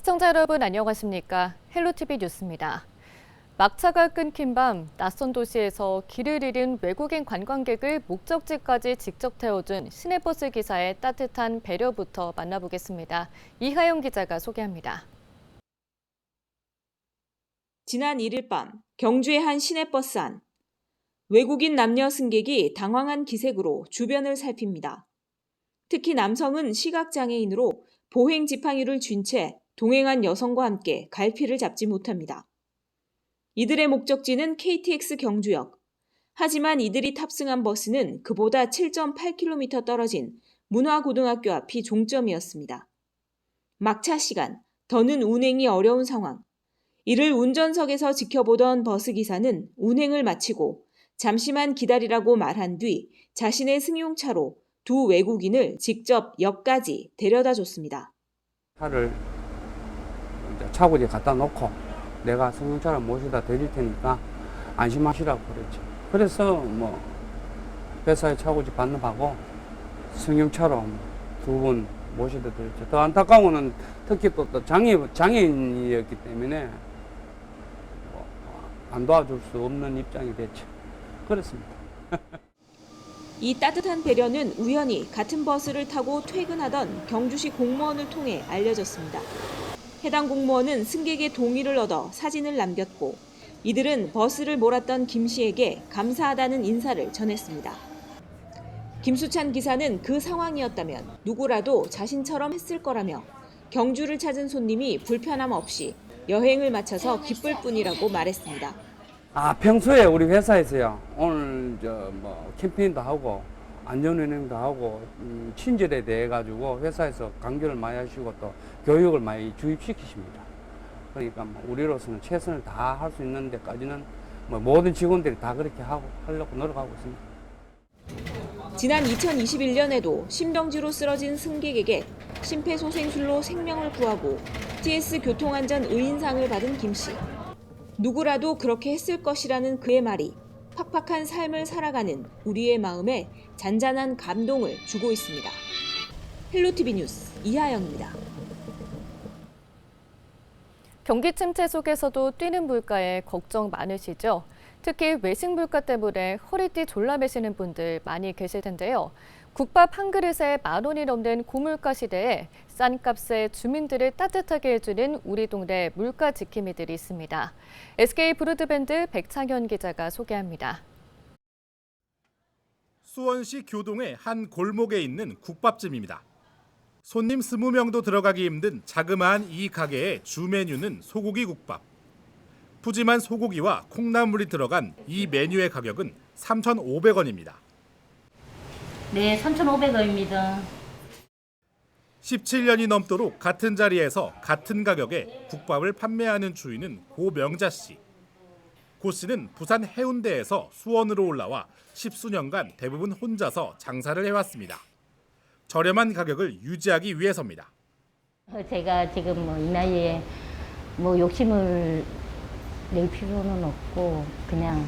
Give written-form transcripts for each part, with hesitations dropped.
시청자 여러분 안녕하십니까? 헬로티비 뉴스입니다. 막차가 끊긴 밤 낯선 도시에서 길을 잃은 외국인 관광객을 목적지까지 직접 태워준 시내버스 기사의 따뜻한 배려부터 만나보겠습니다. 이하영 기자가 소개합니다. 지난 1일 밤 경주의 한 시내버스 안. 외국인 남녀 승객이 당황한 기색으로 주변을 살핍니다. 특히 남성은 시각장애인으로 보행 지팡이를 쥔 채 동행한 여성과 함께 갈피를 잡지 못합니다. 이들의 목적지는 KTX 경주역. 하지만 이들이 탑승한 버스는 그보다 7.8km 떨어진 문화고등학교 앞이 종점이었습니다. 막차 시간, 더는 운행이 어려운 상황. 이를 운전석에서 지켜보던 버스기사는 운행을 마치고 잠시만 기다리라고 말한 뒤 자신의 승용차로 두 외국인을 직접 역까지 데려다 줬습니다. 차를 차고지에 갖다 놓고 내가 승용차를 모셔다 드릴 테니까 안심하시라고 그랬죠. 그래서 회사에 차고지 반납하고 승용차로 두 분 모셔다 드렸죠. 더 안타까운 거는 특히 또 장애인이었기 때문에 안 도와줄 수 없는 입장이 됐죠. 그렇습니다. 이 따뜻한 배려는 우연히 같은 버스를 타고 퇴근하던 경주시 공무원을 통해 알려졌습니다. 해당 공무원은 승객의 동의를 얻어 사진을 남겼고 이들은 버스를 몰았던 김 씨에게 감사하다는 인사를 전했습니다. 김수찬 기사는 그 상황이었다면 누구라도 자신처럼 했을 거라며 경주를 찾은 손님이 불편함 없이 여행을 마쳐서 기쁠 뿐이라고 말했습니다. 평소에 우리 회사에서요. 오늘 캠페인도 하고 안전운행도 하고 친절에 대해 가지고 회사에서 강조를 많이 하시고 또 교육을 많이 주입시키십니다. 그러니까 우리로서는 최선을 다할 수 있는 데까지는 모든 직원들이 다 그렇게 하려고 노력하고 있습니다. 지난 2021년에도 신병지로 쓰러진 승객에게 심폐소생술로 생명을 구하고 TS 교통안전 의인상을 받은 김 씨. 누구라도 그렇게 했을 것이라는 그의 말이 팍팍한 삶을 살아가는 우리의 마음에 잔잔한 감동을 주고 있습니다. 헬로티비 뉴스 이하영입니다. 경기 침체 속에서도 뛰는 물가에 걱정 많으시죠? 특히 외식 물가 때문에 허리띠 졸라매시는 분들 많이 계실 텐데요. 국밥 한 그릇에 10,000원이 넘는 고물가 시대에 싼 값에 주민들을 따뜻하게 해주는 우리 동네 물가 지킴이들이 있습니다. SK 브로드밴드 백창현 기자가 소개합니다. 수원시 교동의 한 골목에 있는 국밥집입니다. 손님 20명도 들어가기 힘든 자그마한 이 가게의 주 메뉴는 소고기 국밥. 푸짐한 소고기와 콩나물이 들어간 이 메뉴의 가격은 3,500원입니다. 네, 3,500원입니다. 17년이 넘도록 같은 자리에서 같은 가격에 국밥을 판매하는 주인은 고명자 씨. 고 씨는 부산 해운대에서 수원으로 올라와 10수년간 대부분 혼자서 장사를 해왔습니다. 저렴한 가격을 유지하기 위해서입니다. 제가 지금 이 나이에 욕심을 낼 필요는 없고 그냥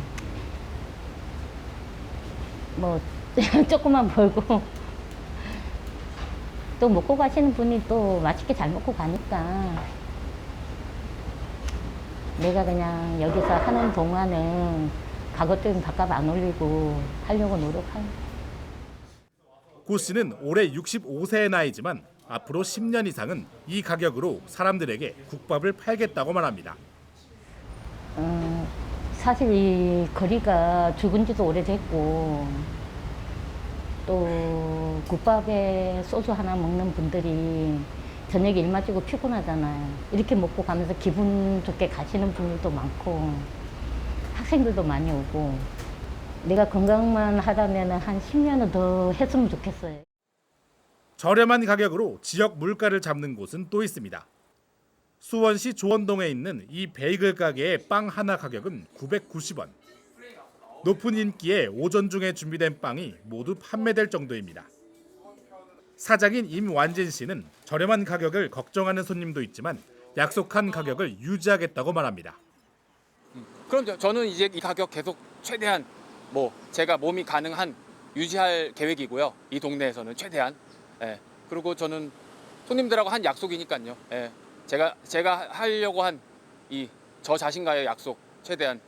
조금만 벌고 또 먹고 가시는 분이 또 맛있게 잘 먹고 가니까 내가 그냥 여기서 하는 동안은 가격대는 밥값 안 올리고 하려고 노력합니다. 고 씨는 올해 65세의 나이지만 앞으로 10년 이상은 이 가격으로 사람들에게 국밥을 팔겠다고 말합니다. 사실 이 거리가 죽은 지도 오래됐고 또 국밥에 소주 하나 먹는 분들이 저녁에 일 마치고 피곤하잖아요. 이렇게 먹고 가면서 기분 좋게 가시는 분들도 많고 학생들도 많이 오고 내가 건강만 하다면 한 10년은 더 했으면 좋겠어요. 저렴한 가격으로 지역 물가를 잡는 곳은 또 있습니다. 수원시 조원동에 있는 이 베이글 가게의 빵 하나 가격은 990원. 높은 인기에 오전 중에 준비된 빵이 모두 판매될 정도입니다. 사장인 임완진 씨는 저렴한 가격을 걱정하는 손님도 있지만 약속한 가격을 유지하겠다고 말합니다. 그럼 저는 이제 이 가격 계속 최대한 제가 몸이 가능한 유지할 계획이고요. 이 동네에서는 최대한. 그리고 저는 손님들하고 한 약속이니까요. 제가 하려고 한 저 자신과의 약속 최대한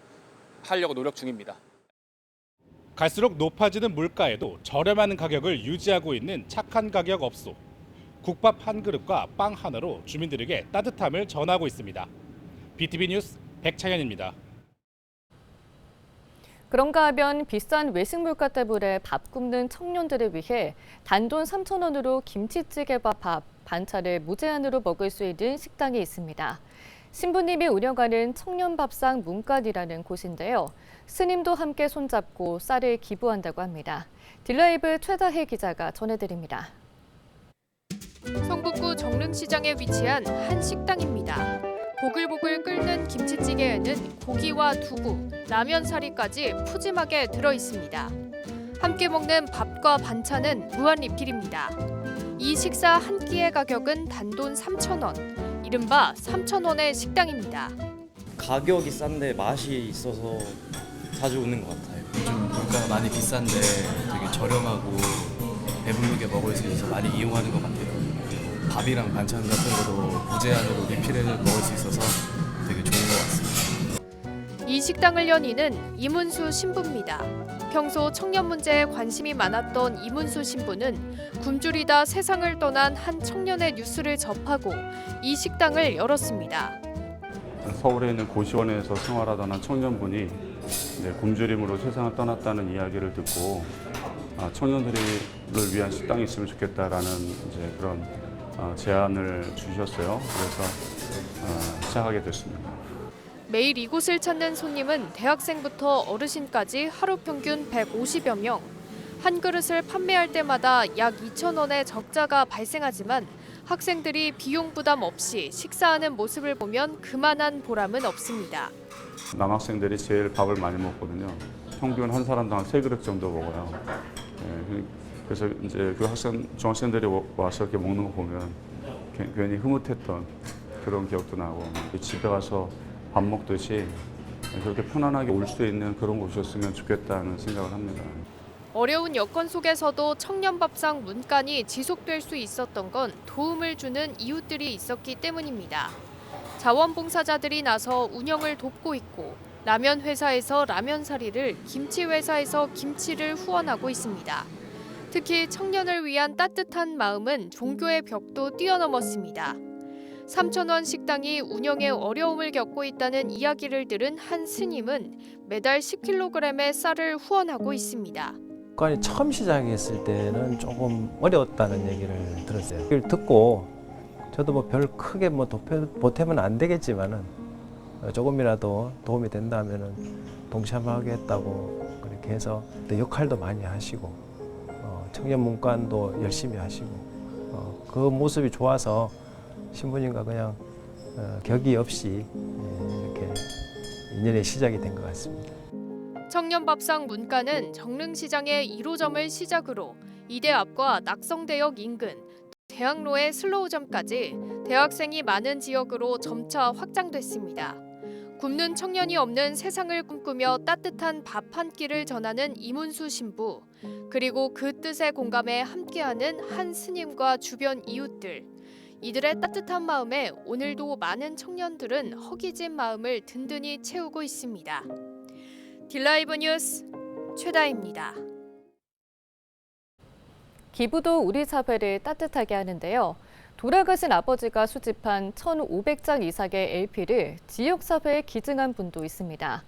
하려고 노력 중입니다. 갈수록 높아지는 물가에도 저렴한 가격을 유지하고 있는 착한 가격 업소. 국밥 한 그릇과 빵 하나로 주민들에게 따뜻함을 전하고 있습니다. BTV 뉴스 백창현입니다. 그런가 하면 비싼 외식 물가 때문에 밥 굶는 청년들을 위해 단돈 3,000원으로 김치찌개와 밥, 반찬을 무제한으로 먹을 수 있는 식당이 있습니다. 신부님이 운영하는 청년밥상 문간이라는 곳인데요. 스님도 함께 손잡고 쌀을 기부한다고 합니다. 딜라이브 최다혜 기자가 전해드립니다. 성북구 정릉시장에 위치한 한 식당입니다. 보글보글 끓는 김치찌개에는 고기와 두부, 라면 사리까지 푸짐하게 들어 있습니다. 함께 먹는 밥과 반찬은 무한 리필입니다. 이 식사 한 끼의 가격은 단돈 3,000원, 이른바 3,000원의 식당입니다. 가격이 싼데 맛이 있어서 자주 오는 것 같아요. 요즘 물가가 많이 비싼데 되게 저렴하고 배부르게 먹을 수 있어서 많이 이용하는 것 같아요. 밥이랑 반찬 같은 것도 무제한으로 리필을 먹을 수 있어서 되게 좋은 것 같습니다. 이 식당을 연 이는 이문수 신부입니다. 평소 청년 문제에 관심이 많았던 이문수 신부는 굶주리다 세상을 떠난 한 청년의 뉴스를 접하고 이 식당을 열었습니다. 서울에 있는 고시원에서 생활하던 한 청년분이 굶주림으로 세상을 떠났다는 이야기를 듣고 청년들을 위한 식당이 있으면 좋겠다라는 그런 제안을 주셨어요. 그래서 시작하게 됐습니다. 매일 이곳을 찾는 손님은 대학생부터 어르신까지 하루 평균 150여 명. 한 그릇을 판매할 때마다 약 2,000원의 적자가 발생하지만 학생들이 비용 부담 없이 식사하는 모습을 보면 그만한 보람은 없습니다. 남학생들이 제일 밥을 많이 먹거든요. 평균 한 사람당 3그릇 정도 먹어요. 그래서 이제 그 중학생들이 와서 이렇게 먹는 거 보면 괜히 흐뭇했던 그런 기억도 나고, 집에 가서 밥 먹듯이 그렇게 편안하게 올 수 있는 그런 곳이었으면 좋겠다는 생각을 합니다. 어려운 여건 속에서도 청년밥상 문간이 지속될 수 있었던 건 도움을 주는 이웃들이 있었기 때문입니다. 자원봉사자들이 나서 운영을 돕고 있고, 라면 회사에서 라면 사리를, 김치 회사에서 김치를 후원하고 있습니다. 특히 청년을 위한 따뜻한 마음은 종교의 벽도 뛰어넘었습니다. 3,000원 식당이 운영에 어려움을 겪고 있다는 이야기를 들은 한 스님은 매달 10kg의 쌀을 후원하고 있습니다. 문간이 처음 시작했을 때는 조금 어려웠다는 얘기를 들었어요. 이걸 듣고 저도 뭐 별 크게 뭐 보탬은 안 되겠지만은 조금이라도 도움이 된다면은 동참하겠다고 그렇게 해서 또 역할도 많이 하시고 청년 문간도 열심히 하시고 그 모습이 좋아서 신부님과 그냥 격의 없이 이렇게 인연의 시작이 된 것 같습니다. 청년밥상 문간은 정릉시장의 1호점을 시작으로 이대 앞과 낙성대역 인근, 대학로의 슬로우점까지 대학생이 많은 지역으로 점차 확장됐습니다. 굶는 청년이 없는 세상을 꿈꾸며 따뜻한 밥 한 끼를 전하는 이문수 신부, 그리고 그 뜻에 공감해 함께하는 한 스님과 주변 이웃들. 이들의 따뜻한 마음에 오늘도 많은 청년들은 허기진 마음을 든든히 채우고 있습니다. 딜라이브 뉴스 최다혜입니다. 기부도 우리 사회를 따뜻하게 하는데요. 돌아가신 아버지가 수집한 1,500장 이상의 LP를 지역사회에 기증한 분도 있습니다.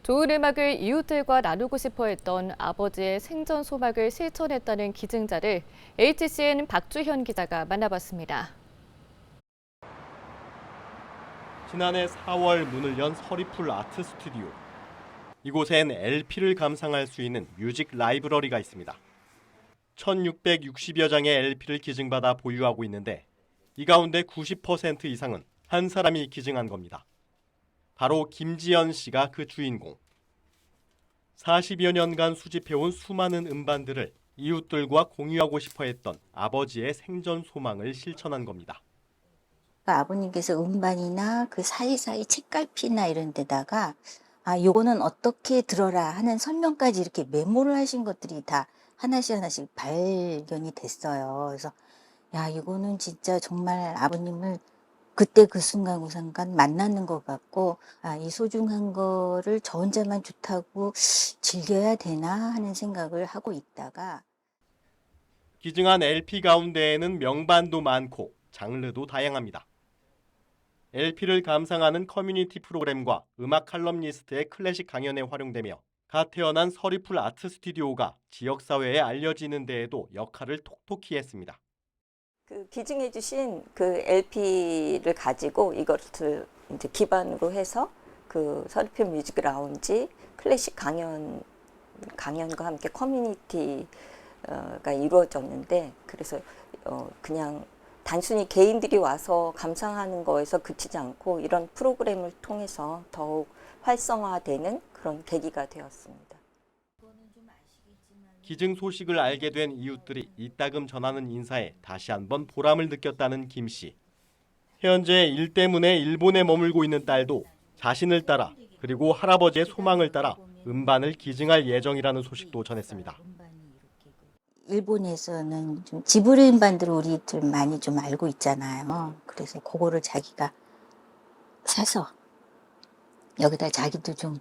좋은 음악을 이웃들과 나누고 싶어 했던 아버지의 생전 소망을 실천했다는 기증자를 HCN 박주현 기자가 만나봤습니다. 지난해 4월 문을 연 서리풀 아트 스튜디오. 이곳엔 LP를 감상할 수 있는 뮤직 라이브러리가 있습니다. 1,660여 장의 LP를 기증받아 보유하고 있는데 이 가운데 90% 이상은 한 사람이 기증한 겁니다. 바로 김지연 씨가 그 주인공. 40여 년간 수집해온 수많은 음반들을 이웃들과 공유하고 싶어 했던 아버지의 생전 소망을 실천한 겁니다. 아버님께서 음반이나 그 사이사이 책갈피나 이런 데다가 요거는 어떻게 들어라 하는 설명까지 이렇게 메모를 하신 것들이 다 하나씩 발견이 됐어요. 그래서 이거는 진짜 정말 아버님을 그때 그 순간 그 순간 만나는 것 같고 이 소중한 거를 저 혼자만 좋다고 즐겨야 되나 하는 생각을 하고 있다가 기증한 LP 가운데에는 명반도 많고 장르도 다양합니다. LP를 감상하는 커뮤니티 프로그램과 음악 칼럼니스트의 클래식 강연에 활용되며 갓 태어난 서리풀 아트 스튜디오가 지역사회에 알려지는 데에도 역할을 톡톡히 했습니다. 기증해주신 그 LP를 가지고 이것을 이제 기반으로 해서 그 서리풀 뮤직 라운지 클래식 강연과 함께 커뮤니티가 이루어졌는데 그래서 그냥 단순히 개인들이 와서 감상하는 거에서 그치지 않고 이런 프로그램을 통해서 더욱 활성화되는 그런 계기가 되었습니다. 기증 소식을 알게 된 이웃들이 이따금 전하는 인사에 다시 한번 보람을 느꼈다는 김 씨. 현재 일 때문에 일본에 머물고 있는 딸도 자신을 따라 그리고 할아버지의 소망을 따라 음반을 기증할 예정이라는 소식도 전했습니다. 일본에서는 좀 지브리 음반들을 우리들 많이 좀 알고 있잖아요. 그래서 그거를 자기가 사서 여기다 자기도 좀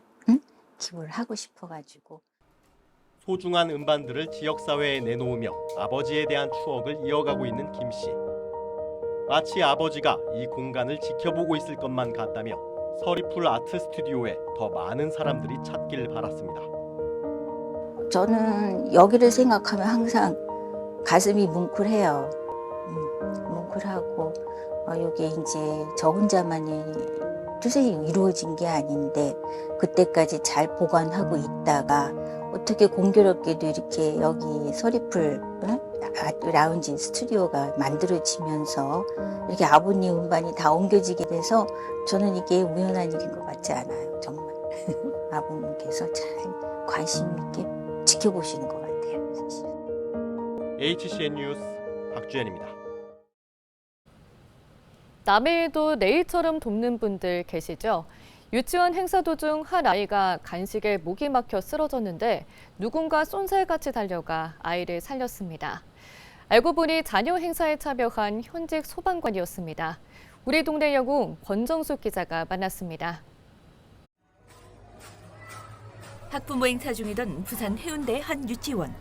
기부를 하고 싶어가지고. 소중한 음반들을 지역사회에 내놓으며 아버지에 대한 추억을 이어가고 있는 김 씨. 마치 아버지가 이 공간을 지켜보고 있을 것만 같다며 서리풀 아트 스튜디오에 더 많은 사람들이 찾길 바랐습니다. 저는 여기를 생각하면 항상 가슴이 뭉클해요. 뭉클하고 이게 이제 저 혼자만이 투생이 이루어진 게 아닌데 그때까지 잘 보관하고 있다가 어떻게 공교롭게도 이렇게 여기 서리풀 라운지 스튜디오가 만들어지면서 이렇게 아버님 음반이 다 옮겨지게 돼서 저는 이게 우연한 일인 것 같지 않아요. 정말 아버님께서 잘 관심 있게 지켜보시는 것 같아요. 사실. HCN 뉴스 박주연입니다. 남의 일도 내일처럼 돕는 분들 계시죠? 유치원 행사 도중 한 아이가 간식에 목이 막혀 쓰러졌는데 누군가 쏜살같이 달려가 아이를 살렸습니다. 알고 보니 자녀 행사에 참여한 현직 소방관이었습니다. 우리 동네 영웅 권정숙 기자가 만났습니다. 학부모 행사 중이던 부산 해운대 한 유치원.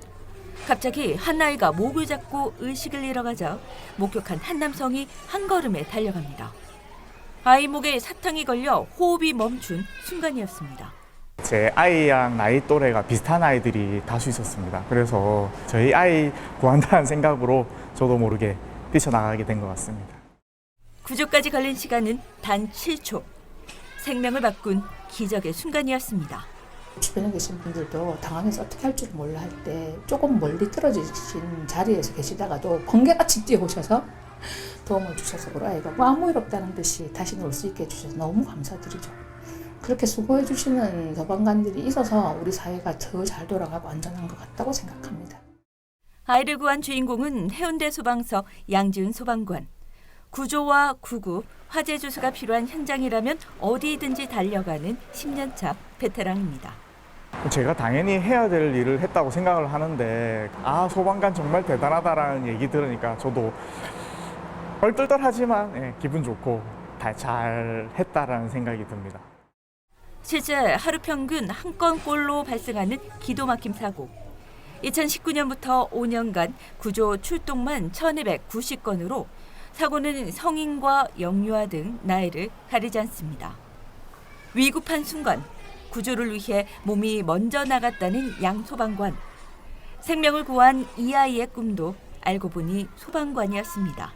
갑자기 한 아이가 목을 잡고 의식을 잃어가자 목격한 한 남성이 한 걸음에 달려갑니다. 아이 목에 사탕이 걸려 호흡이 멈춘 순간이었습니다. 제 아이랑 나이 또래가 비슷한 아이들이 다수 있었습니다. 그래서 저희 아이 구한다는 생각으로 저도 모르게 뛰쳐나가게 된 것 같습니다. 구조까지 걸린 시간은 단 7초. 생명을 바꾼 기적의 순간이었습니다. 주변에 계신 분들도 당황해서 어떻게 할 줄 몰라 할 때 조금 멀리 떨어지신 자리에서 계시다가도 번개같이 뛰어오셔서 도움을 주셔서 우리 아이가 아무 일 없다는 듯이 다시 놀 수 있게 해주셔서 너무 감사드리죠. 그렇게 수고해 주시는 소방관들이 있어서 우리 사회가 더 잘 돌아가고 안전한 것 같다고 생각합니다. 아이를 구한 주인공은 해운대 소방서 양지은 소방관. 구조와 구급, 화재 조수가 필요한 현장이라면 어디든지 달려가는 10년차 베테랑입니다. 제가 당연히 해야 될 일을 했다고 생각을 하는데 소방관 정말 대단하다라는 얘기 들으니까 저도 얼떨떨하지만 기분 좋고 잘 했다라는 생각이 듭니다. 실제 하루 평균 한 건꼴로 발생하는 기도막힘 사고. 2019년부터 5년간 구조 출동만 1,290건으로 사고는 성인과 영유아 등 나이를 가리지 않습니다. 위급한 순간 구조를 위해 몸이 먼저 나갔다는 양 소방관. 생명을 구한 이 아이의 꿈도 알고 보니 소방관이었습니다.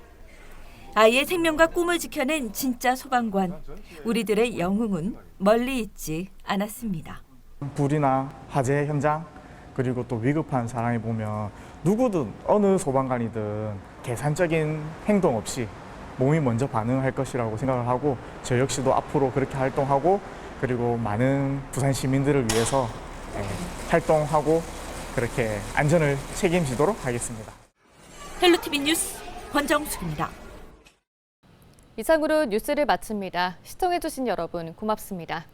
아이의 생명과 꿈을 지켜낸 진짜 소방관. 우리들의 영웅은 멀리 있지 않았습니다. 불이나 화재 현장 그리고 또 위급한 상황에 보면 누구든 어느 소방관이든 계산적인 행동 없이 몸이 먼저 반응할 것이라고 생각을 하고 저 역시도 앞으로 그렇게 활동하고 그리고 많은 부산 시민들을 위해서 활동하고 그렇게 안전을 책임지도록 하겠습니다. 헬로티비 뉴스 권정숙입니다. 이상으로 뉴스를 마칩니다. 시청해주신 여러분 고맙습니다.